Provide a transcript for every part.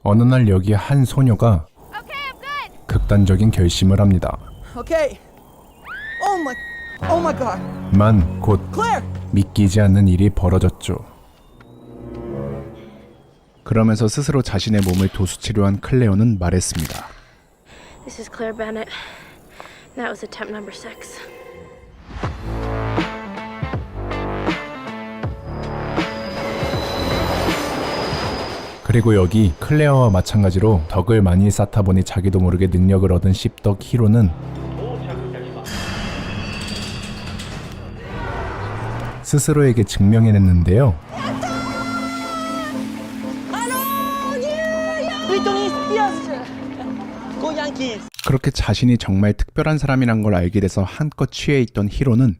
어느 날 여기 한 소녀가 극단적인 결심을 합니다. Okay. Oh my God. 만 곧 Claire. 믿기지 않는 일이 벌어졌죠. 그러면서 스스로 자신의 몸을 도수치료한 클레어는 말했습니다. This is Claire Bennett. That was attempt number 6. 그리고 여기 클레어와 마찬가지로 덕을 많이 쌓다 보니 자기도 모르게 능력을 얻은 씹덕 히로는 스스로에게 증명해냈는데요. Britney Spears. Go Yankees. 그렇게 자신이 정말 특별한 사람이란 걸 알게 돼서 한껏 취해 있던 히로는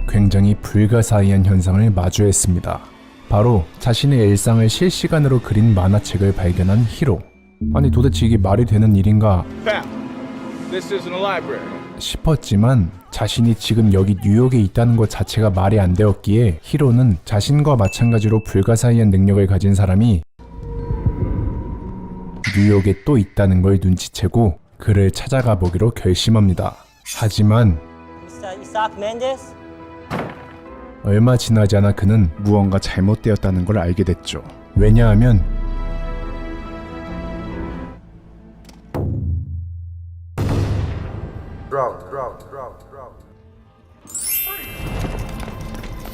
굉장히 불가사의한 현상을 마주했습니다. 바로 자신의 일상을 실시간으로 그린 만화책을 발견한 히로. 아니 도대체 이게 말이 되는 일인가 싶었지만 자신이 지금 여기 뉴욕에 있다는 것 자체가 말이 안 되었기에 히로는 자신과 마찬가지로 불가사의한 능력을 가진 사람이 뉴욕에 또 있다는 걸 눈치채고 그를 찾아가 보기로 결심합니다. 하지만 Isaac Mendes. 얼마 지나지 않아 그는 무언가 잘못되었다는 걸 알게 됐죠. 왜냐하면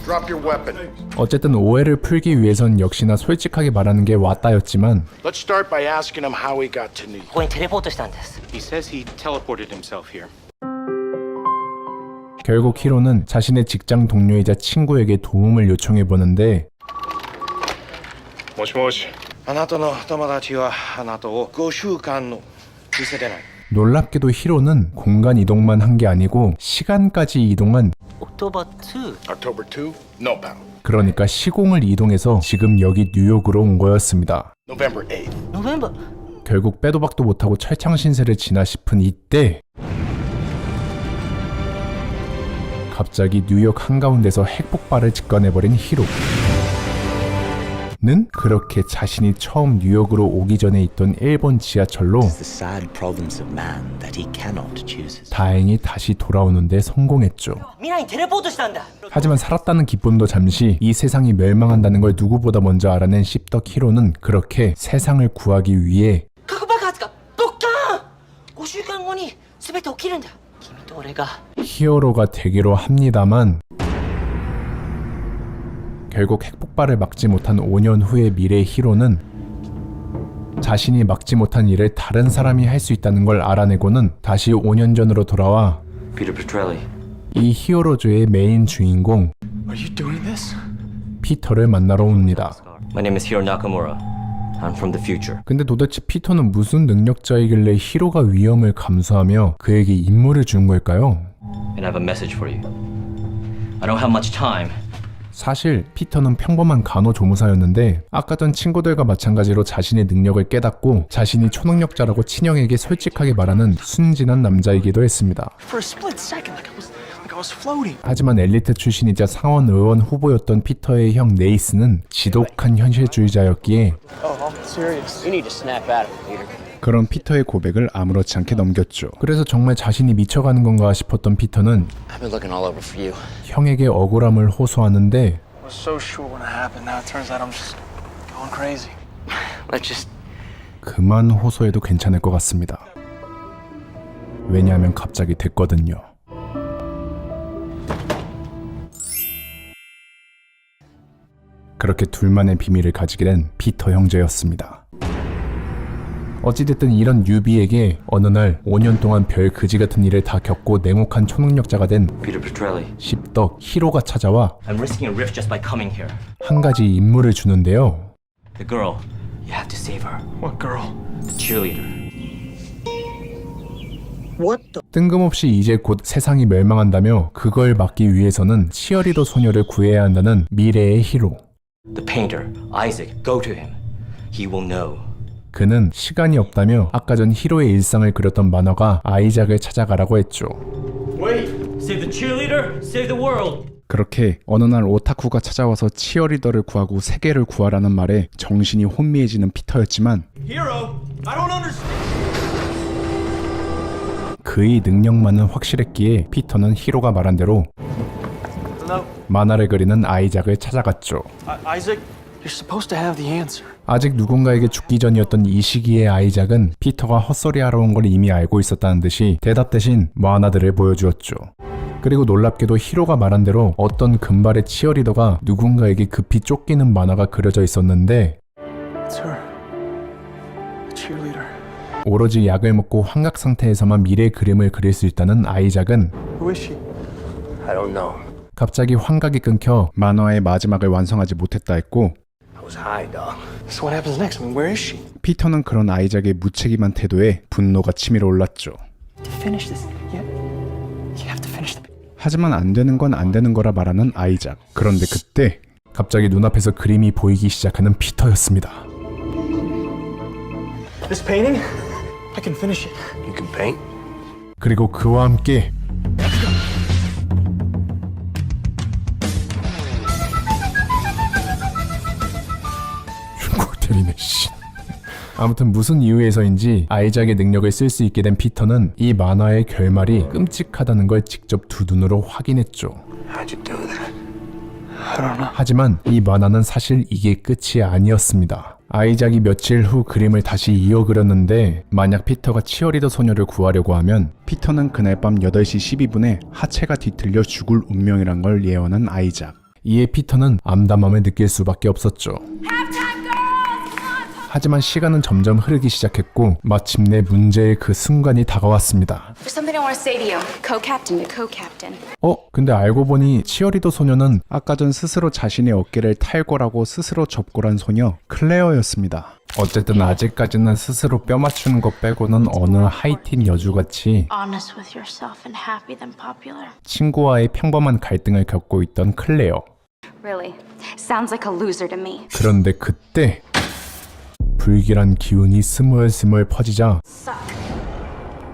Drop your weapon. 어쨌든 오해를 풀기 위해선 역시나 솔직하게 말하는 게 왔다였지만 Let's start by asking him how he got to New York. ここにテレポートしたんです。 He says he teleported himself here. 결국 히로는 자신의 직장 동료이자 친구에게 도움을 요청해보는데 もしもし。あなたの友達はあなたを5週間の見せてない。 놀랍게도 히로는 공간 이동만 한 게 아니고 시간까지 이동한 October 2. October 2? No pal. 그러니까 시공을 이동해서 지금 여기 뉴욕으로 온 거였습니다. November 8th. November. 결국 빼도 박도 못하고 철창 신세를 지나 싶은 이때 갑자기 뉴욕 한가운데서 핵폭발을 직관해버린 히로는 그렇게 자신이 처음 뉴욕으로 오기 전에 있던 일본 지하철로 The sad province of man that he cannot choose his. 다행히 다시 돌아오는 데 성공했죠. 未来にテレポートしたんだ。 하지만 살았다는 기쁨도 잠시 이 세상이 멸망한다는 걸 누구보다 먼저 알아낸 씹덕 히로는 그렇게 세상을 구하기 위해 核爆発がドッカーン。5週間後に全て起きるんだ。君と俺が。 히어로가 되기로 합니다만 결국 핵폭발을 막지 못한 5년 후의 미래 히로는 자신이 막지 못한 일을 다른 사람이 할 수 있다는 걸 알아내고는 다시 5년 전으로 돌아와 Peter Petrelli. 이 히어로즈의 메인 주인공 Are you doing this? 피터를 만나러 옵니다. My name is Hiro Nakamura. I'm from the future. 근데 도대체 피터는 무슨 능력자이길래 히로가 위험을 감수하며 그에게 임무를 준 걸까요? And I have a message for you. I don't have much time. 사실 피터는 평범한 간호조무사였는데 아까 전 친구들과 마찬가지로 자신의 능력을 깨닫고 자신이 초능력자라고 친형에게 솔직하게 말하는 순진한 남자이기도 했습니다. For a split second, like I was floating. 하지만 엘리트 출신이자 상원 의원 후보였던 피터의 형 네이스는 지독한 현실주의자였기에 Oh, I'm serious. You need to snap out of it, Peter. 그런 피터의 고백을 아무렇지 않게 넘겼죠. 그래서 정말 자신이 미쳐가는 건가 싶었던 피터는 I've been looking all over for you. 형에게 억울함을 호소하는데 I was so sure when it happened. Now it turns out I'm just going crazy. Let's just... 그만 호소해도 괜찮을 것 같습니다. 왜냐하면 갑자기 됐거든요. 그렇게 둘만의 비밀을 가지게 된 피터 형제였습니다. 어찌됐든 이런 뉴비에게 어느 날 5년 동안 별 그지 같은 일을 다 겪고 냉혹한 초능력자가 된 Peter Petrelli. 씹덕 히로가 찾아와 I'm risking a rift just by coming here. 한 가지 임무를 주는데요. The girl. You have to save her. What girl? The cheerleader. 뜬금없이 이제 곧 세상이 멸망한다며 그걸 막기 위해서는 치어리더 소녀를 구해야 한다는 미래의 히로. The painter. Isaac. Go to him. He will know. 그는 시간이 없다며 아까 전 히로의 일상을 그렸던 만화가 아이작을 찾아가라고 했죠. Wait. Save the cheerleader. Save the world. 그렇게 어느 날 오타쿠가 찾아와서 치어리더를 구하고 세계를 구하라는 말에 정신이 혼미해지는 피터였지만 그의 능력만은 확실했기에 피터는 히로가 말한 대로 Hello? 만화를 그리는 아이작을 찾아갔죠. Isaac? You're supposed to have the answer. 아직 누군가에게 죽기 전이었던 이 시기의 아이작은 피터가 헛소리하러 온 걸 이미 알고 있었다는 듯이 대답 대신 만화들을 보여주었죠. 그리고 놀랍게도 히로가 말한 대로 어떤 금발의 치어리더가 누군가에게 급히 쫓기는 만화가 그려져 있었는데 It's her. The cheerleader. 오로지 약을 먹고 환각 상태에서만 미래 그림을 그릴 수 있다는 아이작은 Who is she? I don't know. 갑자기 환각이 끊겨 만화의 마지막을 완성하지 못했다 했고 I was high, dog. So what happens next? I mean, where is she? 피터는 그런 아이작의 무책임한 태도에 분노가 치밀어 올랐죠. To finish this, you have to finish the. 하지만 안 되는 건 안 되는 거라 말하는 아이작. 그런데 그때 갑자기 눈앞에서 그림이 보이기 시작하는 피터였습니다. This painting, I can finish it. You can paint? 그리고 그와 함께 흉골 때리네 씨. 아무튼 무슨 이유에서인지 아이작의 능력을 쓸 수 있게 된 피터는 이 만화의 결말이 끔찍하다는 걸 직접 두 눈으로 확인했죠. How'd you do that? I don't know. 하지만 이 만화는 사실 이게 끝이 아니었습니다. 아이작이 며칠 후 그림을 다시 이어 그렸는데 만약 피터가 치어리더 소녀를 구하려고 하면 피터는 그날 밤 8시 12분에 하체가 뒤틀려 죽을 운명이란 걸 예언한 아이작. 이에 피터는 암담함을 느낄 수밖에 없었죠. 하지만 시간은 점점 흐르기 시작했고 마침내 문제의 그 순간이 다가왔습니다. There's something I want to say to you. Co-captain to co-captain. 근데 알고 보니 치어리더 소녀는 아까 전 스스로 자신의 어깨를 탈골하고 스스로 접골한 소녀 클레어였습니다. 어쨌든 아직까지는 스스로 뼈 맞추는 것 빼고는 어느 하이틴 여주같이 Honest with yourself and happy than popular. 친구와의 평범한 갈등을 겪고 있던 클레어. Really? Sounds like a loser to me. 그런데 그때 불길한 기운이 스물스물 퍼지자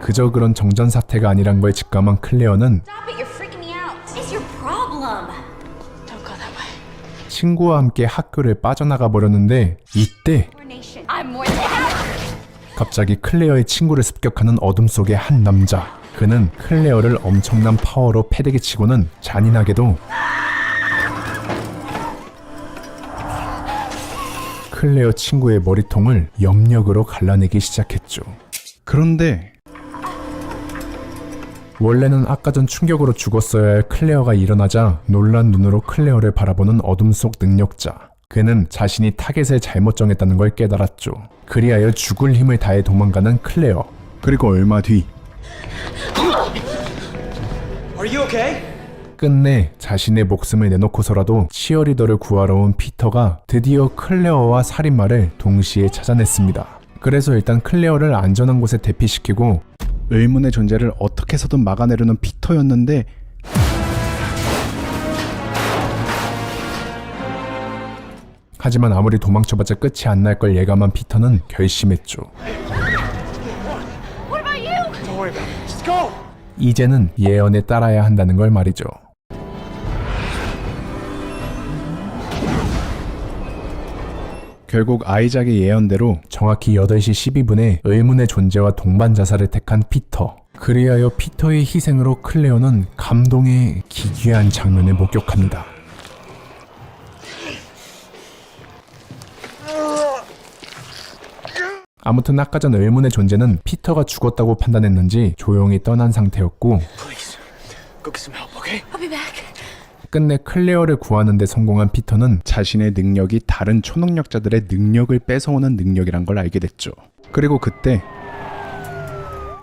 그저 그런 정전사태가 아니란 걸 직감한 클레어는 Stop it, you're freaking me out. It's your problem. Don't go that way. 친구와 함께 학교를 빠져나가 버렸는데 이때 I'm more than 갑자기 클레어의 친구를 습격하는 어둠 속의 한 남자. 그는 클레어를 엄청난 파워로 패대기 치고는 잔인하게도 클레어 친구의 머리통을 염력으로 갈라내기 시작했죠. 그런데 원래는 아까 전 충격으로 죽었어야 할 클레어가 일어나자 놀란 눈으로 클레어를 바라보는 어둠 속 능력자. 그는 자신이 타겟을 잘못 정했다는 걸 깨달았죠. 그리하여 죽을 힘을 다해 도망가는 클레어. 그리고 얼마 뒤 Are you okay? 끝내 자신의 목숨을 내놓고서라도 치어리더를 구하러 온 피터가 드디어 클레어와 살인마를 동시에 찾아냈습니다. 그래서 일단 클레어를 안전한 곳에 대피시키고 의문의 존재를 어떻게 해서든 막아내려는 피터였는데 하지만 아무리 도망쳐봤자 끝이 안 날 걸 예감한 피터는 결심했죠. Don't worry about it. Just go. 이제는 예언에 따라야 한다는 걸 말이죠. 결국 아이작의 예언대로 정확히 8시 12분에 의문의 존재와 동반 자살을 택한 피터. 그리하여 피터의 희생으로 클레어는 감동의 기괴한 장면을 목격합니다. 아무튼 아까 전 의문의 존재는 피터가 죽었다고 판단했는지 조용히 떠난 상태였고 Please, go get some help, okay? I'll be back. 끝내 클레어를 구하는 데 성공한 피터는 자신의 능력이 다른 초능력자들의 능력을 뺏어오는 능력이란 걸 알게 됐죠. 그리고 그때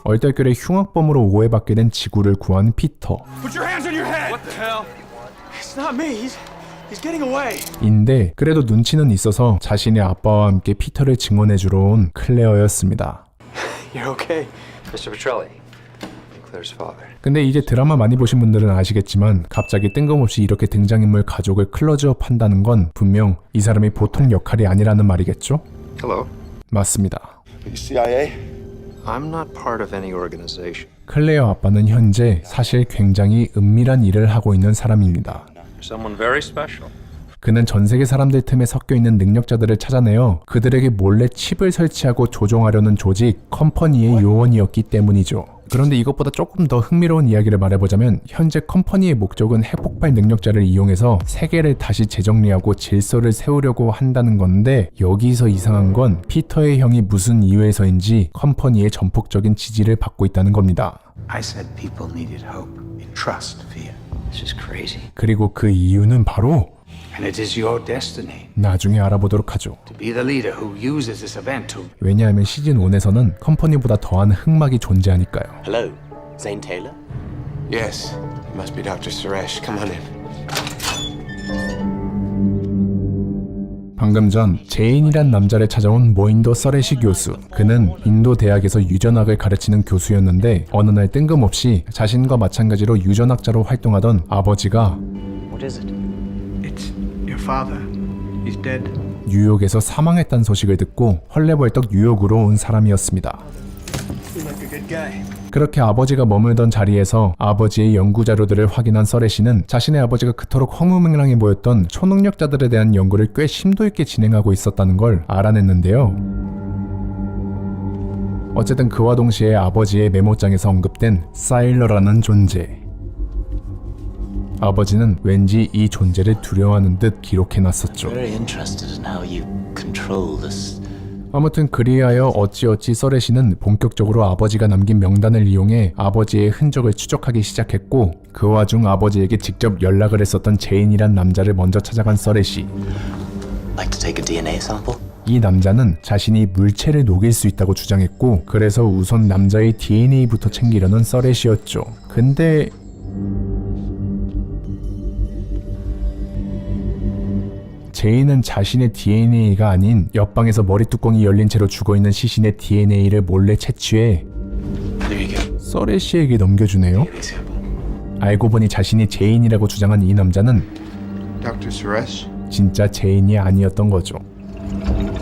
얼떨결에 흉악범으로 오해받게 된 지구를 구한 피터. Put your hands on your head. What the hell? It's not me. He's getting away. 인데 그래도 눈치는 있어서 자신의 아빠와 함께 피터를 증언해주러 온 클레어였습니다. You're okay. Mr. Petrelli, Claire's father. 근데 이제 드라마 많이 보신 분들은 아시겠지만 갑자기 뜬금없이 이렇게 등장인물 가족을 클로즈업 한다는 건 분명 이 사람이 보통 역할이 아니라는 말이겠죠? Hello. 맞습니다. CIA? I'm not part of any organization. 클레어 아빠는 현재 사실 굉장히 은밀한 일을 하고 있는 사람입니다. Someone very special. 그는 전 세계 사람들 틈에 섞여 있는 능력자들을 찾아내어 그들에게 몰래 칩을 설치하고 조종하려는 조직 컴퍼니의 요원이었기 때문이죠. 그런데 이것보다 조금 더 흥미로운 이야기를 말해보자면 현재 컴퍼니의 목적은 핵폭발 능력자를 이용해서 세계를 다시 재정리하고 질서를 세우려고 한다는 건데 여기서 이상한 건 피터의 형이 무슨 이유에서인지 컴퍼니의 전폭적인 지지를 받고 있다는 겁니다. I said people needed hope and trust, Fia. This is crazy. 그리고 그 이유는 바로 And it is your destiny 나중에 알아보도록 하죠. to be the leader who uses this event to 왜냐하면 시즌 1에서는 컴퍼니보다 더한 흑막이 존재하니까요. Hello, Zane Taylor? Yes, it must be Dr. Suresh. Come on in. 방금 전 제인이란 남자를 찾아온 모인도 서레시 교수. 그는 인도 대학에서 유전학을 가르치는 교수였는데 어느 날 뜬금없이 자신과 마찬가지로 유전학자로 활동하던 아버지가 What is it? It's your father. He's dead. 뉴욕에서 사망했다는 소식을 듣고 헐레벌떡 뉴욕으로 온 사람이었습니다. Seemed like a good guy. 그렇게 아버지가 머물던 자리에서 아버지의 연구 자료들을 확인한 서레시는 자신의 아버지가 그토록 허무맹랑해 보였던 초능력자들에 대한 연구를 꽤 심도 있게 진행하고 있었다는 걸 알아냈는데요. 어쨌든 그와 동시에 아버지의 메모장에서 언급된 사일러라는 존재. 아버지는 왠지 이 존재를 두려워하는 듯 기록해놨었죠. Very interested in how you control this. 아무튼 그리하여 어찌어찌 서레시는 본격적으로 아버지가 남긴 명단을 이용해 아버지의 흔적을 추적하기 시작했고 그 와중 아버지에게 직접 연락을 했었던 제인이란 남자를 먼저 찾아간 서레시. Like to take a DNA sample? 이 남자는 자신이 물체를 녹일 수 있다고 주장했고 그래서 우선 남자의 DNA부터 챙기려는 서레시였죠. 근데 제인은 자신의 DNA가 아닌 옆방에서 머리 뚜껑이 열린 채로 죽어있는 시신의 DNA를 몰래 채취해 서레시에게 넘겨주네요. 알고 보니 자신이 제인이라고 주장한 이 남자는 Dr. Suresh? 진짜 제인이 아니었던 거죠.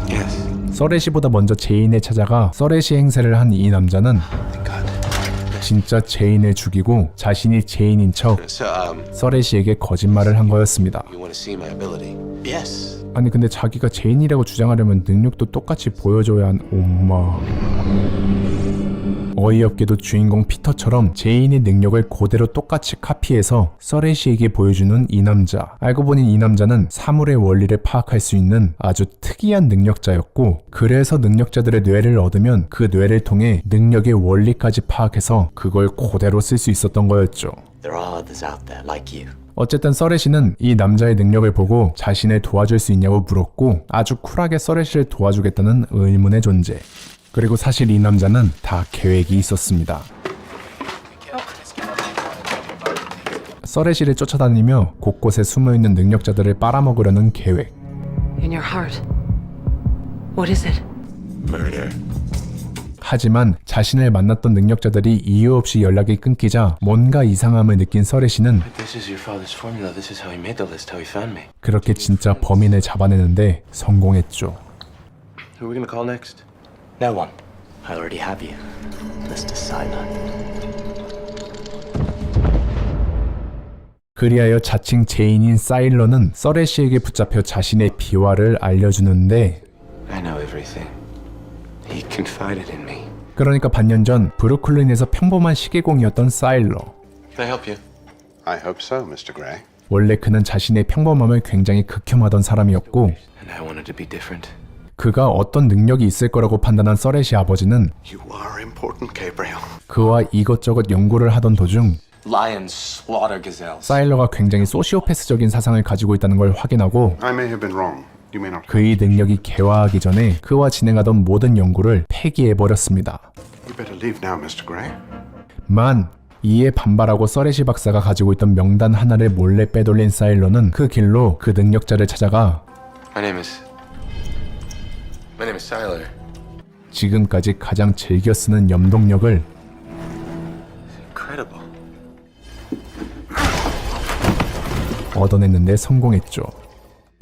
Yes. 서레시보다 먼저 제인을 찾아가 서레시 행세를 한 이 남자는 진짜 제인을 죽이고 자신이 제인인 척 So, 서레시에게 거짓말을 한 거였습니다. you want to see my ability? Yes. 아니 근데 자기가 제인이라고 주장하려면 능력도 똑같이 보여줘야 한 엄마. 어이없게도 주인공 피터처럼 제인의 능력을 그대로 똑같이 카피해서 서레시에게 보여주는 이 남자. 알고 보니 이 남자는 사물의 원리를 파악할 수 있는 아주 특이한 능력자였고 그래서 능력자들의 뇌를 얻으면 그 뇌를 통해 능력의 원리까지 파악해서 그걸 그대로 쓸 수 있었던 거였죠. There are others out there like you. 어쨌든 서레시는 이 남자의 능력을 보고 자신을 도와줄 수 있냐고 물었고 아주 쿨하게 서레시를 도와주겠다는 의문의 존재. 그리고 사실 이 남자는 다 계획이 있었습니다. 서레시를 쫓아다니며 곳곳에 숨어있는 능력자들을 빨아먹으려는 계획. In your heart. What is it? Murder. 하지만 자신을 만났던 능력자들이 이유 없이 연락이 끊기자 뭔가 이상함을 느낀 서레시는 This is your father's formula. This is how he made the list, how he found me. 그렇게 진짜 범인을 잡아내는데 성공했죠. Who are we gonna call next? No one. I already have you. Mr. Siler. 그리하여 자칭 제인인 사일러는 서레시에게 붙잡혀 자신의 비화를 알려주는데 I know everything. He confided in me. 그러니까 반년 전 브루클린에서 평범한 시계공이었던 사일러. Can I help you? I hope so, Mr. Gray. 원래 그는 자신의 평범함을 굉장히 극혐하던 사람이었고 And I wanted to be different. 그가 어떤 능력이 있을 거라고 판단한 서레시 아버지는 You are important, Gabriel. 그와 이것저것 연구를 하던 도중 Lions slaughter gazelles. 사일러가 굉장히 소시오패스적인 사상을 가지고 있다는 걸 확인하고 I may have been wrong. You may not. 그의 능력이 개화하기 전에 그와 진행하던 모든 연구를 폐기해버렸습니다. You better leave now, Mr. Gray. 만 이에 반발하고 서레시 박사가 가지고 있던 명단 하나를 몰래 빼돌린 사일러는 그 길로 그 능력자를 찾아가 My name is Siler. 지금까지 가장 즐겨 쓰는 염동력을 Incredible. 얻어냈는데 성공했죠.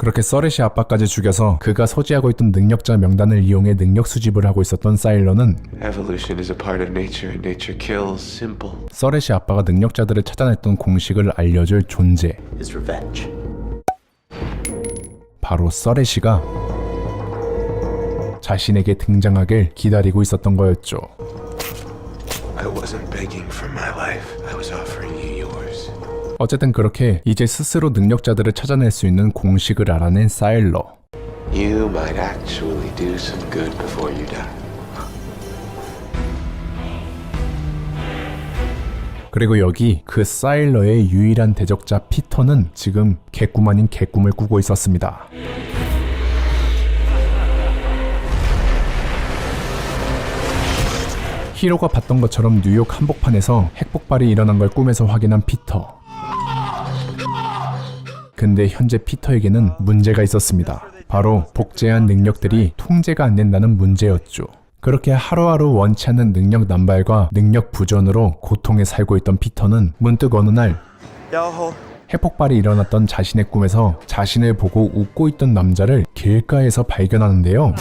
그렇게 서렛이 아빠까지 죽여서 그가 소지하고 있던 능력자 명단을 이용해 능력 수집을 하고 있었던 사일러는 Evolution is a part of nature and nature kills. Simple. 서렛이 아빠가 능력자들을 찾아냈던 공식을 알려줄 존재, His revenge. 바로 서렛이가 자신에게 등장하길 기다리고 있었던 거였죠. I wasn't begging for my life. I was offering you yours. 어쨌든 그렇게 이제 스스로 능력자들을 찾아낼 수 있는 공식을 알아낸 사일러. You might actually do some good before you die. 그리고 여기 그 사일러의 유일한 대적자 피터는 지금 개꿈 아닌 개꿈을 꾸고 있었습니다. 히로가 봤던 것처럼 뉴욕 한복판에서 핵폭발이 일어난 걸 꿈에서 확인한 피터. 근데 현재 피터에게는 문제가 있었습니다. 바로 복제한 능력들이 통제가 안 된다는 문제였죠. 그렇게 하루하루 원치 않는 능력 남발과 능력 부전으로 고통에 살고 있던 피터는 문득 어느 날 핵폭발이 일어났던 자신의 꿈에서 자신을 보고 웃고 있던 남자를 길가에서 발견하는데요.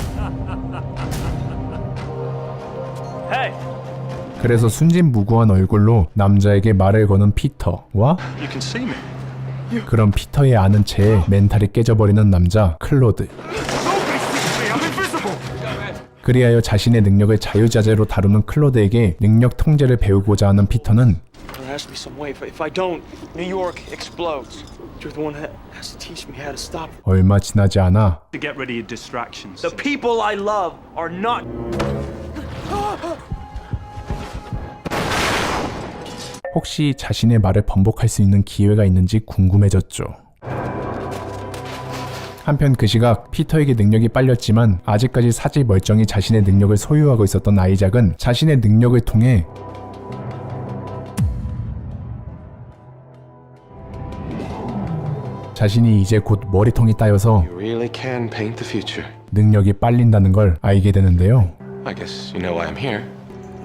그래서 순진무구한 얼굴로 남자에게 말을 거는 피터와 You can see me. 그런 피터의 아는 체에 멘탈이 깨져버리는 남자 클로드. 그리하여 자신의 능력을 자유자재로 다루는 클로드에게 능력 통제를 배우고자 하는 피터는 There has to be some way. If I don't, New York explodes. You're the one that has to teach me how to stop it. 얼마 지나지 않아 To get rid of your distractions. The people I love are not. 혹시 자신의 말을 번복할 수 있는 기회가 있는지 궁금해졌죠. 한편 그 시각 피터에게 능력이 빨렸지만 아직까지 사지 멀쩡히 자신의 능력을 소유하고 있었던 아이작은 자신의 능력을 통해 자신이 이제 곧 머리통이 따여서 You really can paint the future. 능력이 빨린다는 걸 알게 되는데요. I guess you know why I'm here.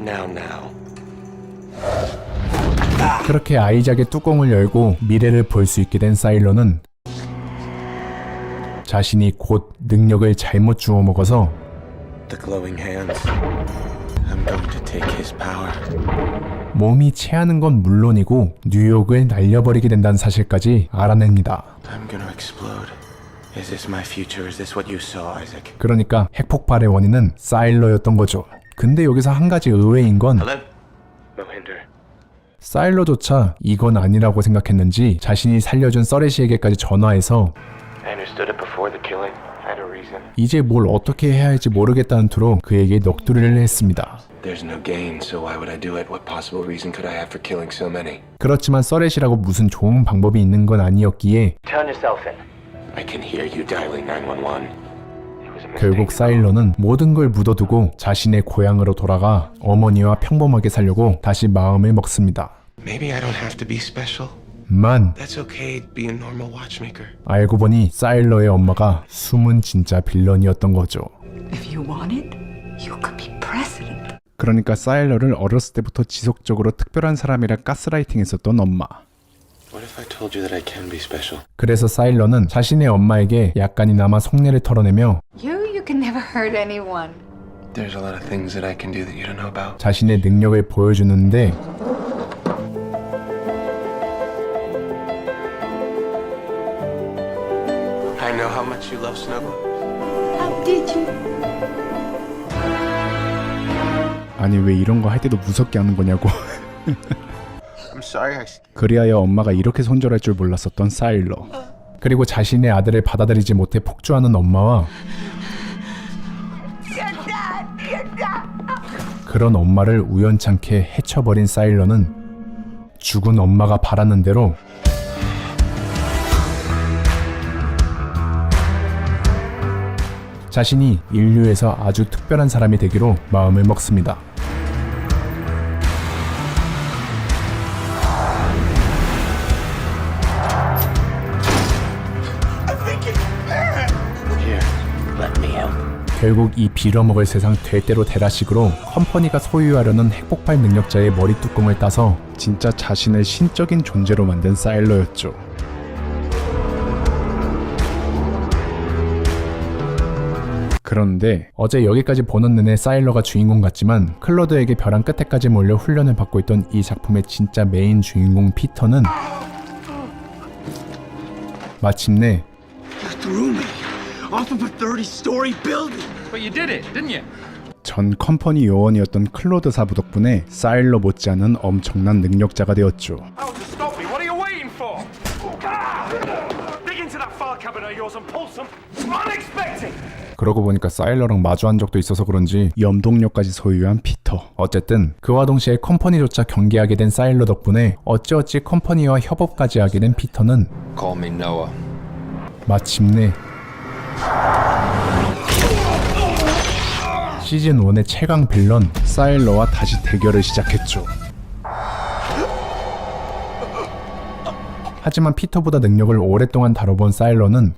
Now. 그렇게 아이작의 뚜껑을 열고 미래를 볼 수 있게 된 사일러는 자신이 곧 능력을 잘못 주워 먹어서 The glowing hands. I'm going to take his power. 몸이 체하는 건 물론이고 뉴욕을 날려버리게 된다는 사실까지 알아냅니다. I'm gonna explode. Is this my future? Is this what you saw, Isaac? 그러니까 핵폭발의 원인은 사일러였던 거죠. 근데 여기서 한 가지 의외인 건 Hello? Mohinder. 사일러조차 이건 아니라고 생각했는지 자신이 살려준 서렛이에게까지 전화해서 I understood it before the killing. I had a reason. 이제 뭘 어떻게 해야 할지 모르겠다는 투로 그에게 넋두리를 했습니다. There's no gain, so why would I do it? What possible reason could I have for killing so many? 그렇지만 서렛이라고 무슨 좋은 방법이 있는 건 아니었기에 Turn yourself in. I can hear you dialing 911. 결국 사일러는 모든 걸 묻어두고 자신의 고향으로 돌아가 어머니와 평범하게 살려고 다시 마음을 먹습니다. Maybe I don't have to be special. 만 That's okay, be a normal watchmaker. 알고 보니 사일러의 엄마가 숨은 진짜 빌런이었던 거죠. If you wanted, you could be president. 그러니까 사일러를 어렸을 때부터 지속적으로 특별한 사람이라 가스라이팅했었던 엄마. What if I told you that I can be special? 그래서 사일러는 자신의 엄마에게 약간이나마 속내를 털어내며 You can never hurt anyone. There's a lot of things that I can do that you don't know about. 자신의 능력을 보여주는데 I know how much you love snowballs. How did you? 아니 왜 이런 거 할 때도 무섭게 하는 거냐고. I'm sorry. 그리하여 엄마가 이렇게 손절할 줄 몰랐었던 사일러. 그리고 자신의 아들을 받아들이지 못해 폭주하는 엄마와 그런 엄마를 우연찮게 해쳐버린 사일러는 죽은 엄마가 바라는 대로 자신이 인류에서 아주 특별한 사람이 되기로 마음을 먹습니다. Here, let me help. 결국 이 빌어먹을 세상 될 대로 되라식으로 컴퍼니가 소유하려는 핵폭발 능력자의 머리 뚜껑을 따서 진짜 자신을 신적인 존재로 만든 사일러였죠. 그런데 어제 여기까지 보는 내내 사일러가 주인공 같지만 클로드에게 벼랑 끝에까지 몰려 훈련을 받고 있던 이 작품의 진짜 메인 주인공 피터는 마침내 전 컴퍼니 요원이었던 클로드 사부 덕분에 사일러 못지않은 엄청난 능력자가 되었죠. How to stop me? What are you waiting for? Dig into that file cabinet of yours and pull some unexpected. 그러고 보니까 사일러랑 마주한 적도 있어서 그런지 염동력까지 소유한 피터. 어쨌든 그와 동시에 컴퍼니조차 경계하게 된 사일러 덕분에 어찌어찌 컴퍼니와 협업까지 하게 된 피터는 Call me Noah. 마침내 시즌 1의 최강 빌런 사일러와 다시 대결을 시작했죠. 하지만 피터보다 능력을 오랫동안 다뤄본 사일러는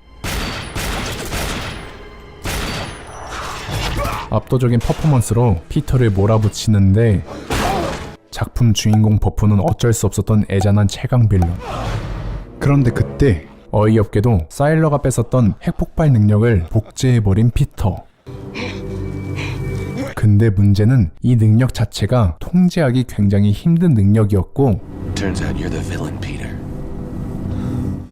압도적인 퍼포먼스로 피터를 몰아붙이는데 작품 주인공 버프는 어쩔 수 없었던 애잔한 최강 빌런. 그런데 그때 어이없게도 사일러가 뺏었던 핵폭발 능력을 복제해버린 피터. 근데 문제는 이 능력 자체가 통제하기 굉장히 힘든 능력이었고 Turns out you're the villain, Peter.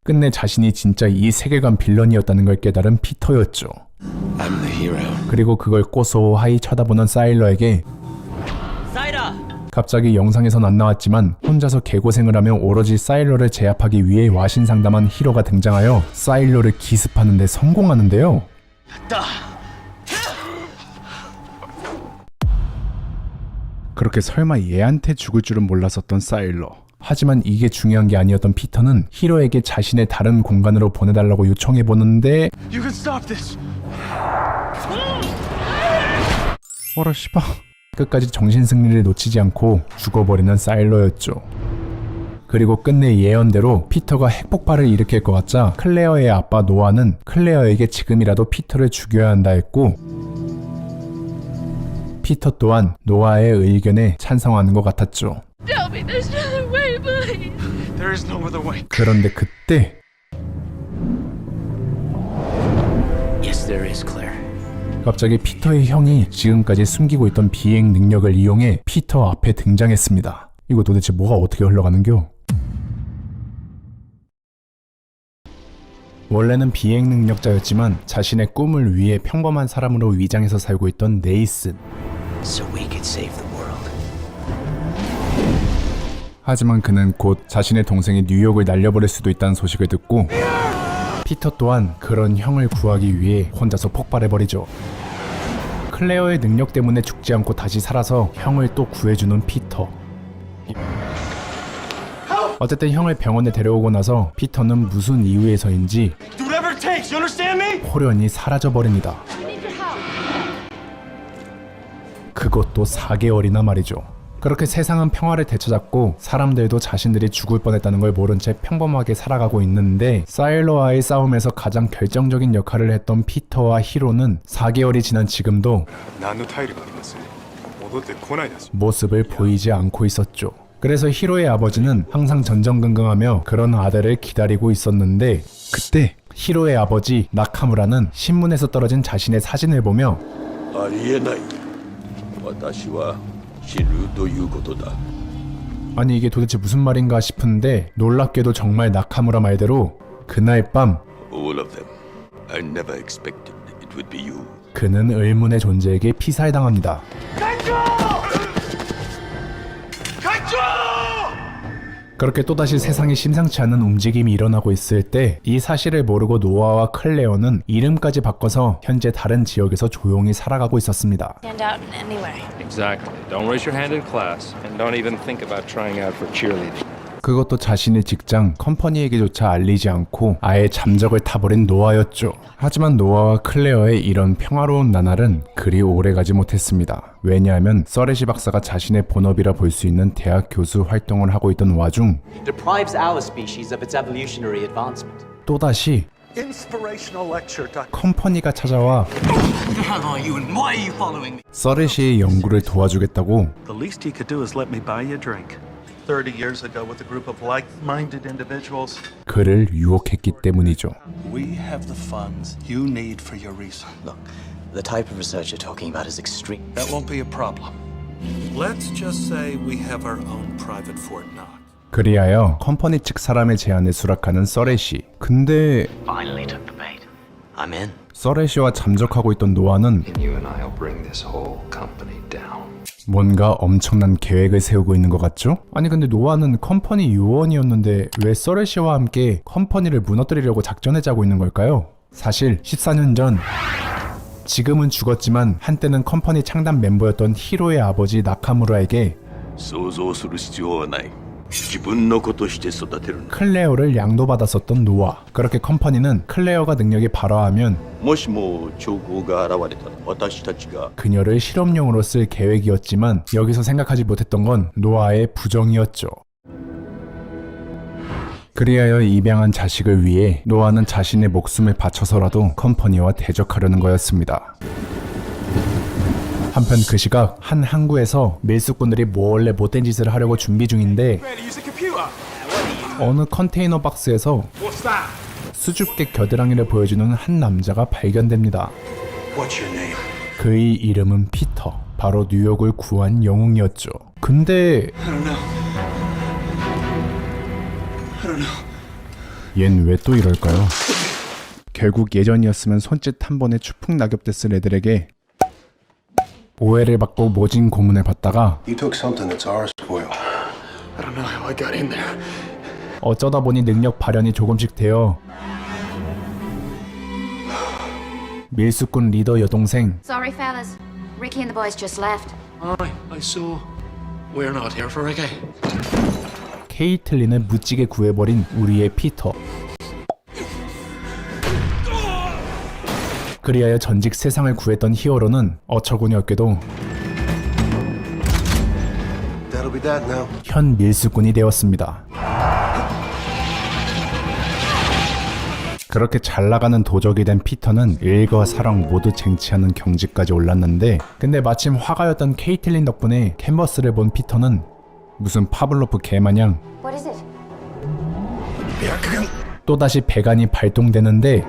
끝내 자신이 진짜 이 세계관 빌런이었다는 걸 깨달은 피터였죠. I'm the hero. 그리고 그걸 고소하이 쳐다보는 사일러에게 갑자기 영상에선 안 나왔지만 혼자서 개고생을 하며 오로지 사일러를 제압하기 위해 와신상담한 히로가 등장하여 사일러를 기습하는 데 성공하는데요. 그렇게 설마 얘한테 죽을 줄은 몰랐었던 사일러. 하지만 이게 중요한 게 아니었던 피터는 히로에게 자신의 다른 공간으로 보내달라고 요청해보는데 You can stop this. 어라 씨발. 끝까지 정신승리를 놓치지 않고 죽어버리는 사일러였죠. 그리고 끝내 예언대로 피터가 핵폭발을 일으킬 것 같자 클레어의 아빠 노아는 클레어에게 지금이라도 피터를 죽여야 한다 했고 피터 또한 노아의 의견에 찬성하는 것 같았죠. Tell me there's another way, please. There is no other way. 그런데 그때 Yes, there is, Claire. 갑자기 피터의 형이 지금까지 숨기고 있던 비행 능력을 이용해 피터 앞에 등장했습니다. 이거 도대체 뭐가 어떻게 흘러가는겨? 원래는 비행 능력자였지만 자신의 꿈을 위해 평범한 사람으로 위장해서 살고 있던 네이슨. So we could save the world. 하지만 그는 곧 자신의 동생이 뉴욕을 날려버릴 수도 있다는 소식을 듣고 피터 또한 그런 형을 구하기 위해 혼자서 폭발해버리죠. 클레어의 능력 때문에 죽지 않고 다시 살아서 형을 또 구해주는 피터. 어쨌든 형을 병원에 데려오고 나서 피터는 무슨 이유에서인지 Do whatever it takes. You understand me? 호련히 사라져버립니다. 그것도 4개월이나 말이죠. 그렇게 세상은 평화를 되찾았고 사람들도 자신들이 죽을 뻔했다는 걸 모른 채 평범하게 살아가고 있는데 사일러와의 싸움에서 가장 결정적인 역할을 했던 피터와 히로는 4개월이 지난 지금도 모습을 보이지 않고 있었죠. 그래서 히로의 아버지는 항상 전전긍긍하며 그런 아들을 기다리고 있었는데 그때 히로의 아버지 나카무라는 신문에서 떨어진 자신의 사진을 보며 아니 이게 도대체 무슨 말인가 싶은데 놀랍게도 정말 나카무라 말대로 그날 밤 그는 의문의 존재에게 피살당합니다. 그렇게 또다시 세상에 심상치 않은 움직임이 일어나고 있을 때 이 사실을 모르고 노아와 클레어는 이름까지 바꿔서 현재 다른 지역에서 조용히 살아가고 있었습니다. Stand out anywhere. Exactly. Don't raise your hand in class. And don't even think about trying out for cheerleading. 그것도 자신의 직장 컴퍼니에게조차 알리지 않고 아예 잠적을 타버린 노아였죠. 하지만 노아와 클레어의 이런 평화로운 나날은 그리 오래가지 못했습니다. 왜냐하면 서레시 박사가 자신의 본업이라 볼 수 있는 대학 교수 활동을 하고 있던 와중 Deprives our species of its evolutionary advancement. 또다시 컴퍼니가 찾아와 서레시의 연구를 도와주겠다고 The least he could do is let me buy you a drink. 30 years ago with a group of like-minded individuals. 그를 유혹했기 때문이죠. We have the funds you need for your research. Look, The type of research you're talking about is extreme. That won't be a problem. Let's just say we have our own private Fort Knox. 그리하여 컴퍼니 측 사람의 제안에 수락하는 서렛이. 근데 Finally took the bait. I'm in. 서렛이와 잠적하고 있던 노아는 You and I'll bring this whole company down. 뭔가 엄청난 계획을 세우고 있는 것 같죠? 아니 근데 노아는 컴퍼니 요원이었는데 왜 서렛이와 함께 컴퍼니를 무너뜨리려고 작전을 짜고 있는 걸까요? 사실 14년 전 지금은 죽었지만 한때는 컴퍼니 창단 멤버였던 히로의 아버지 나카무라에게 클레어를 양도받았었던 노아. 그렇게 컴퍼니는 클레어가 능력이 발화하면 그녀를 실험용으로 쓸 계획이었지만 여기서 생각하지 못했던 건 노아의 부정이었죠. 그리하여 입양한 자식을 위해 노아는 자신의 목숨을 바쳐서라도 컴퍼니와 대적하려는 거였습니다. 한편 그 시각 한 항구에서 밀수꾼들이 몰래 못된 짓을 하려고 준비 중인데 어느 컨테이너 박스에서 수줍게 겨드랑이를 보여주는 한 남자가 발견됩니다. What's your name? 그의 이름은 피터. 바로 뉴욕을 구한 영웅이었죠. 근데 얜 왜 또 이럴까요? 결국 예전이었으면 손짓 한 번에 추풍 낙엽됐을 애들에게 오해를 받고 모진 고문을 받다가 You took something that's ours, Boyle. I don't know how I got in there. 어쩌다 보니 능력 발현이 조금씩 되어 밀수꾼 리더 여동생 Sorry, fellas. Ricky and the boys just left. I saw. We're not here for Ricky. 케이틀린을 무찌게 구해버린 우리의 피터. 그리하여 전직 세상을 구했던 히어로는 어처구니 없게도 That'll be that now. 현 밀수꾼이 되었습니다. 그렇게 잘나가는 도적이 된 피터는 일과 사랑 모두 쟁취하는 경지까지 올랐는데 근데 마침 화가였던 케이틀린 덕분에 캔버스를 본 피터는 무슨 파블로프 개마냥 What is it? 또다시 배관이 발동되는데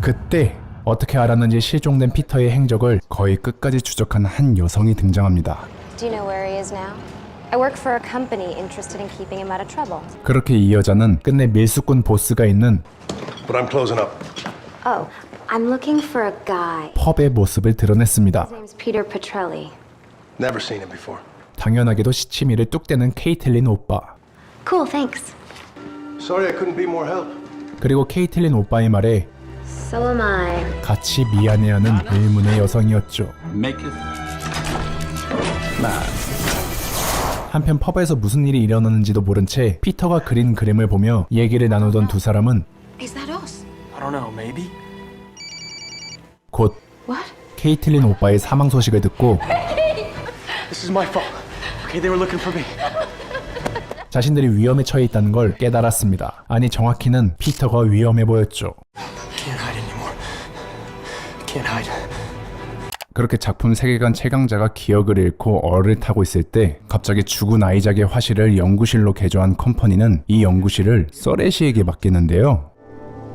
그때 어떻게 알았는지 실종된 피터의 행적을 거의 끝까지 추적한 한 여성이 등장합니다. Do you know where he is now? I work for a company interested in keeping him out of trouble. 그렇게 이 여자는 끝내 밀수꾼 보스가 있는 But I'm closing up. Oh, I'm looking for a guy. 펍의 모습을 드러냈습니다. His name's Peter Petrelli. Never seen him before. 당연하게도 시치미를 뚝 떼는 케이틀린 오빠. Cool, thanks. Sorry I couldn't be more help. 그리고 케이틀린 오빠의 말에 So am I. 같이 미안해하는 의문의 여성이었죠. 한편 펍에서 무슨 일이 일어나는지도 모른 채 피터가 그린 그림을 보며 얘기를 나누던 두 사람은 Is that us? I don't know, maybe? 곧 What? 케이틀린 오빠의 사망 소식을 듣고 This is my fault. Okay, they were looking for me. 자신들이 위험에 처해 있다는 걸 깨달았습니다. 아니 정확히는 피터가 위험해 보였죠. Can't hide anymore. Can't hide. 그렇게 작품 세계관 최강자가 기억을 잃고 얼을 타고 있을 때 갑자기 죽은 아이작의 화실을 연구실로 개조한 컴퍼니는 이 연구실을 서렛이에게 맡기는데요.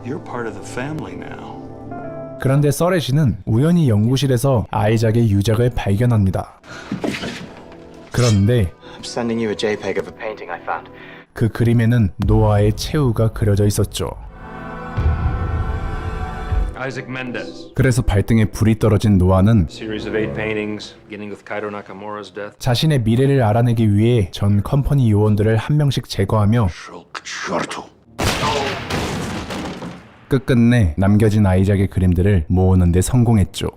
You're part of the family now. 그런데 서렛이는 우연히 연구실에서 아이작의 유적을 발견합니다. 그런데 I'm sending you a JPEG of a painting I found. 그 그림에는 노아의 최후가 그려져 있었죠. Isaac Mendez. 그래서 발등에 불이 떨어진 노아는 Series of 8 paintings, beginning with Kaito Nakamura's death. 자신의 미래를 알아내기 위해 전 컴퍼니 요원들을 한 명씩 제거하며 끝끝내 남겨진 아이작의 그림들을 모으는 데 성공했죠.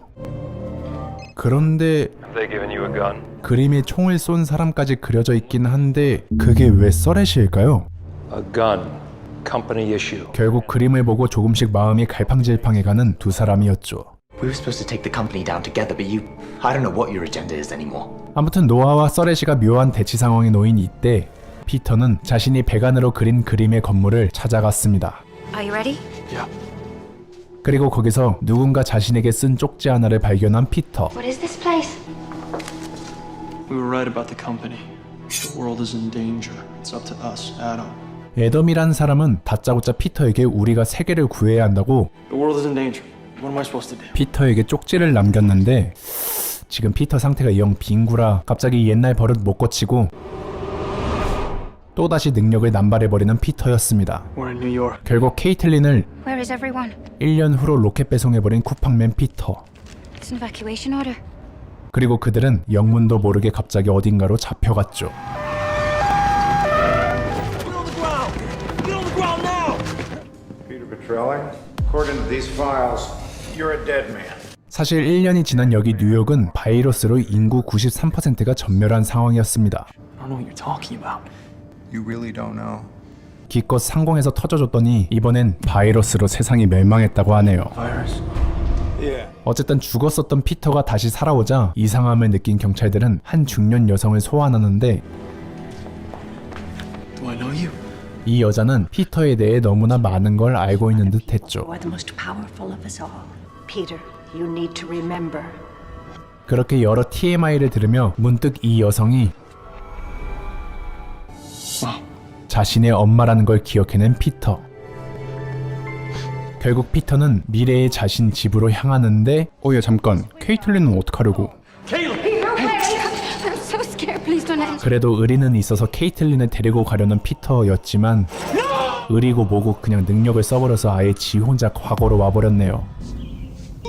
그런데 Have they given you a gun? 그림에 총을 쏜 사람까지 그려져 있긴 한데 그게 왜 서렛일까요? A gun. Company issue. 결국 그림을 보고 조금씩 마음이 갈팡질팡해가는 두 사람이었죠. We were supposed to take the company down together, but you... I don't know what your agenda is anymore. 아무튼 노아와 서렛이가 묘한 대치 상황에 놓인 이때 피터는 자신이 배관으로 그린 그림의 건물을 찾아갔습니다. Are you ready? 그리고 거기서 누군가 자신에게 쓴 쪽지 하나를 발견한 피터. What is this place? We were right about the company. The world is in danger. It's up to us, Adam. 애덤이란 사람은 다짜고짜 피터에게 우리가 세계를 구해야 한다고 The world is in danger. What am I supposed to do? 피터에게 쪽지를 남겼는데 지금 피터 상태가 영 빙구라 갑자기 옛날 버릇 못 고치고 또다시 능력을 남발해버리는 피터였습니다. We're in New York. 결국 케이틀린을 Where is everyone? 1년 후로 로켓 배송해버린 쿠팡맨 피터. It's an evacuation order. 그리고 그들은 영문도 모르게 갑자기 어딘가로 잡혀갔죠. Peter Petrelli, according to these files, you're a dead man. 사실 1년이 지난 여기 뉴욕은 바이러스로 인구 93%가 전멸한 상황이었습니다. I don't know what you're talking about. You really don't know? 기껏 상공에서 터져줬더니 이번엔 바이러스로 세상이 멸망했다고 하네요. Virus? Yeah. 어쨌든 죽었었던 피터가 다시 살아오자 이상함을 느낀 경찰들은 한 중년 여성을 소환하는데 Do I know you? 이 여자는 피터에 대해 너무나 많은 걸 알고 있는 듯 했죠. You are the most powerful of us all. Peter, you need to remember. 그렇게 여러 TMI를 들으며 문득 이 여성이 자신의 엄마라는 걸 기억해낸 피터. 결국 피터는 미래의 자신 집으로 향하는데 야 잠깐, 케이틀린은 어떡하려고. I'm so scared. Please don't answer. 그래도 의리는 있어서 케이틀린을 데리고 가려는 피터였지만 의리고 뭐고 그냥 능력을 써버려서 아예 지 혼자 과거로 와버렸네요.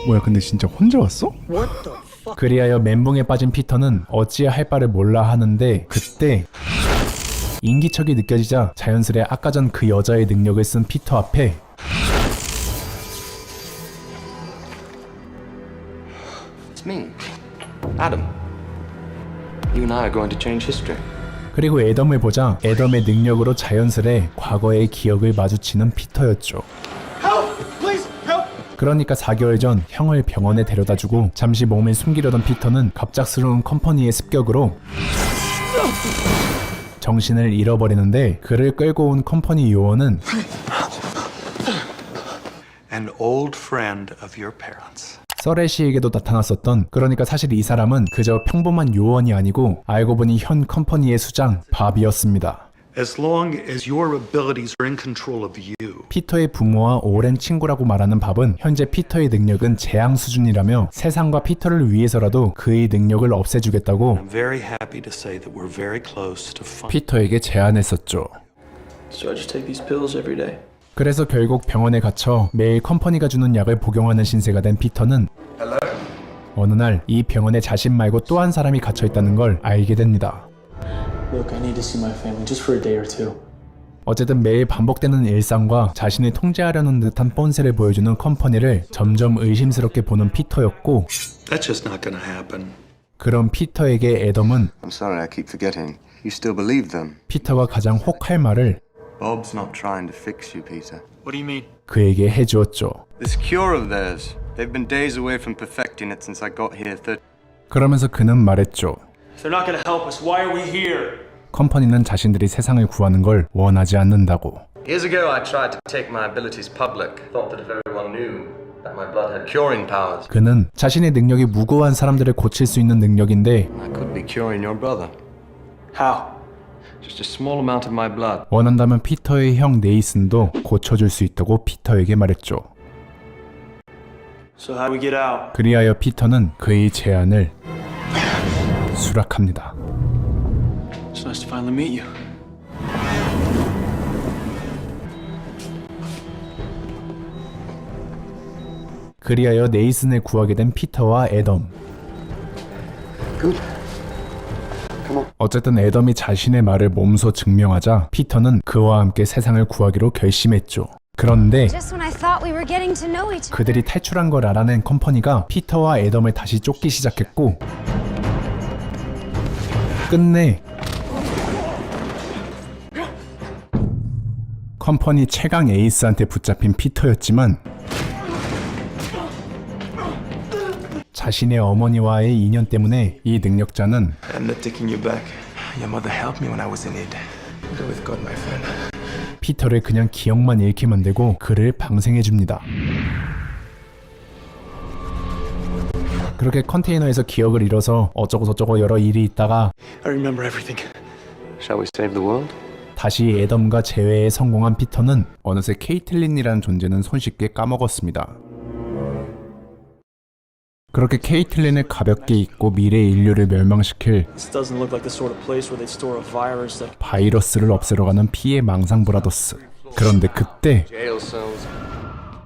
뭐야 근데 진짜 혼자 왔어? 그리하여 멘붕에 빠진 피터는 어찌해야 할 바를 몰라 하는데 그때 인기척이 느껴지자 자연스레 아까 전 그 여자의 능력을 쓴 피터 앞에 It's me, Adam. You and I are going to change history. 그리고 애덤을 보자 애덤의 능력으로 자연스레 과거의 기억을 마주치는 피터였죠. 그러니까 4개월 전 형을 병원에 데려다주고 잠시 몸을 숨기려던 피터는 갑작스러운 컴퍼니의 습격으로 정신을 잃어버리는데 그를 끌고 온 컴퍼니 요원은 An old friend of your parents. 서레시에게도 나타났었던, 그러니까 사실 이 사람은 그저 평범한 요원이 아니고 알고 보니 현 컴퍼니의 수장 밥이었습니다. As long as your abilities are in control of you. 피터의 부모와 오랜 친구라고 말하는 밥은 현재 피터의 능력은 재앙 수준이라며 세상과 피터를 위해서라도 그의 능력을 없애주겠다고 I'm very happy to say that we're very close to 피터에게 제안했었죠. So I just take these pills every day. 그래서 결국 병원에 갇혀 매일 컴퍼니가 주는 약을 복용하는 신세가 된 피터는 어느 날 이 병원에 자신 말고 또 한 사람이 갇혀있다는 걸 알게 됩니다. Look, I need to see my family just for a day or two. 어쨌든 매일 반복되는 일상과 자신을 통제하려는 듯한 폰세를 보여주는 컴퍼니를 점점 의심스럽게 보는 피터였고 That's just not gonna happen. 그런 피터에게 애덤은 I'm sorry, I keep forgetting. You still believe them? 피터가 가장 혹할 말을 Bob's not trying to fix you, Peter. What do you mean? 그에게 해주었죠. This cure of theirs, they've been days away from perfecting it since I got here. 그러면서 그는 말했죠. If they're not gonna help us, why are we here? 컴퍼니는 자신들이 세상을 구하는 걸 원하지 않는다고. Years ago, I tried to take my abilities public. Thought that if everyone knew that my blood had curing powers, 그는 자신의 능력이 무고한 사람들을 고칠 수 있는 능력인데 I could be curing your brother. How? Just a small amount of my blood. 원한다면 피터의 형 네이슨도 고쳐줄 수 있다고 피터에게 말했죠. So how do we get out? 그리하여 피터는 그의 제안을 수락합니다. It's nice to finally meet you. 그리하여 네이슨을 구하게 된 피터와 애덤. 어쨌든 애덤이 자신의 말을 몸소 증명하자 피터는 그와 함께 세상을 구하기로 결심했죠. 그런데 Just when I thought we were getting to know each other. 그들이 탈출한 걸 알아낸 컴퍼니가 피터와 애덤을 다시 쫓기 시작했고 끝내 컴퍼니 최강 에이스한테 붙잡힌 피터였지만 자신의 어머니와의 인연 때문에 이 능력자는 I'm not taking you back. Your mother helped me when I was in need. Go with God, my friend. 피터를 그냥 기억만 잃게 만들고 그를 방생해줍니다. 그렇게 컨테이너에서 기억을 잃어서 어쩌고저쩌고 여러 일이 있다가 I remember everything. Shall we save the world? 다시 애덤과 재회에 성공한 피터는 어느새 케이틀린이라는 존재는 손쉽게 까먹었습니다. 그렇게 케이틀린을 가볍게 잊고 미래 인류를 멸망시킬 바이러스를 없애러 가는 피해 망상 브라더스. 그런데 그때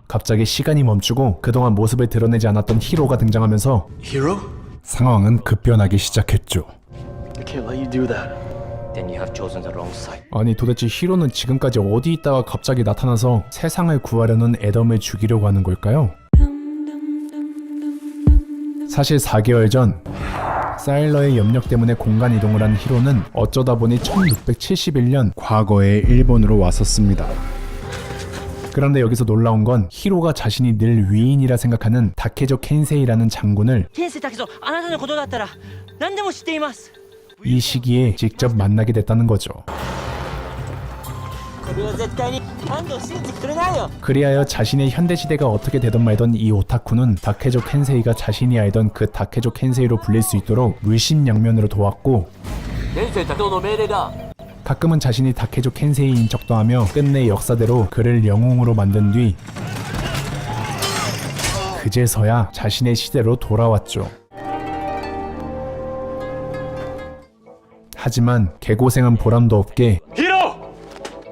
갑자기 시간이 멈추고 그동안 모습을 드러내지 않았던 히로가 등장하면서 상황은 급변하기 시작했죠. Then you have chosen the wrong side. 아니 도대체 히로는 지금까지 어디 있다가 갑자기 나타나서 세상을 구하려는 애덤을 죽이려고 하는 걸까요? 사실 4개월 전 사일러의 염력 때문에 공간 이동을 한 히로는 어쩌다 보니 1671년 과거의 일본으로 왔었습니다. 그런데 여기서 놀라운 건 히로가 자신이 늘 위인이라 생각하는 다케조 켄세이라는 장군을 天性だけどあなたのことだったら何でも知っています 이 시기에 직접 만나게 됐다는 거죠. これは絶対に安藤を信じてくれないよ 그리하여 자신의 현대시대가 어떻게 되든 말던 이 오타쿠는 다케조 켄세이가 자신이 알던 그 다케조 켄세이로 불릴 수 있도록 물심양면으로 도왔고, 天性多の命令だ 가끔은 자신이 다케조 켄세이인 척도 하며 끝내 역사대로 그를 영웅으로 만든 뒤 그제서야 자신의 시대로 돌아왔죠. 하지만 개고생한 보람도 없게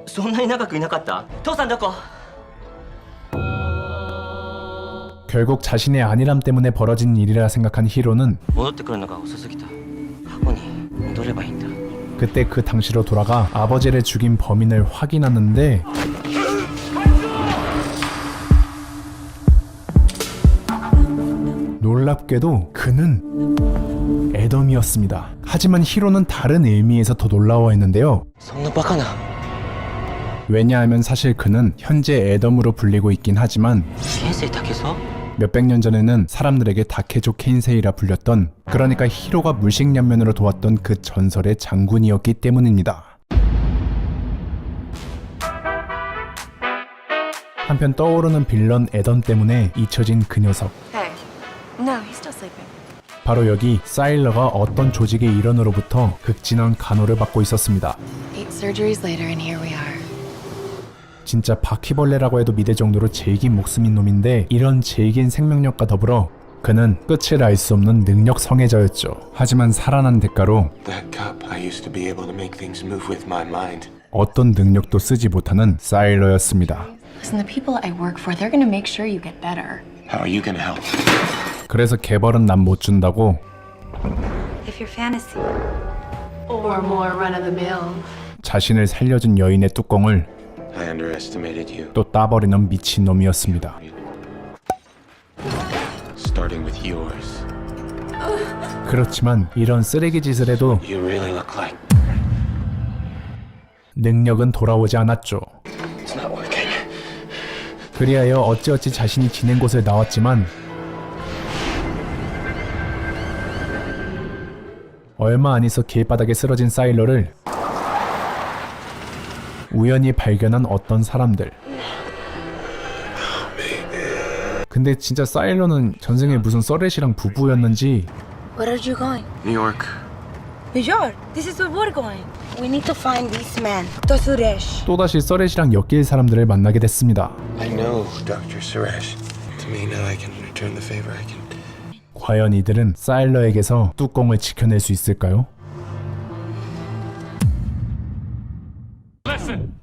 そんなに長くいなかった父さんどこ 결국 자신의 안일함 때문에 벌어진 일이라 생각한 히로는 戻ってくるのが遅すぎた過去に戻ればいいんだ 그때 그 당시로 돌아가 아버지를 죽인 범인을 확인하는데 놀랍게도 그는 애덤이었습니다. 하지만 히로는 다른 의미에서 더 놀라워했는데요. そんなバカな 왜냐하면 사실 그는 현재 애덤으로 불리고 있긴 하지만 天性だけぞ 몇백 년 전에는 사람들에게 다케조 켄세이라 불렸던, 그러니까 히로가 물식양면으로 도왔던 그 전설의 장군이었기 때문입니다. 한편 떠오르는 빌런 애덤 때문에 잊혀진 그 녀석. Hey. No, he's still sleeping. 바로 여기 사일러가 어떤 조직의 일원으로부터 극진한 간호를 받고 있었습니다. 8 surgeries later and here we are. 진짜 바퀴벌레라고 해도 믿을 정도로 질긴 목숨인 놈인데, 이런 질긴 생명력과 더불어 그는 끝을 알 수 없는 능력 성애자였죠. 하지만 살아난 대가로 That cup, I used to be able to make things move with my mind. 어떤 능력도 쓰지 못하는 사일러였습니다. Listen, the people I work for, they're gonna make sure you get better. How are you gonna help? 그래서 개벌은 난 못 준다고 If your fantasy. Or more run-of-the-mill. 자신을 살려준 여인의 뚜껑을 I underestimated you. 또 따버리는 미친놈이었습니다. Starting with yours. 그렇지만 이런 쓰레기 짓을 해도 You really look like 능력은 돌아오지 않았죠. it's not working. 그리하여 어찌어찌 자신이 지낸 곳을 나왔지만 얼마 안 있어 길바닥에 쓰러진 사일러를 우연히 발견한 어떤 사람들. 근데 진짜 사일러는 전생에 무슨 서렛이랑 부부였는지 Where are you going? New York. New York. This is where we're going. We need to find this man, Tosuresh. 또다시 서렛이랑 엮일 사람들을 만나게 됐습니다. I know, Dr. Suresh. To me now I can return the favor. I can. 과연 이들은 사일러에게서 뚜껑을 지켜낼 수 있을까요? Listen,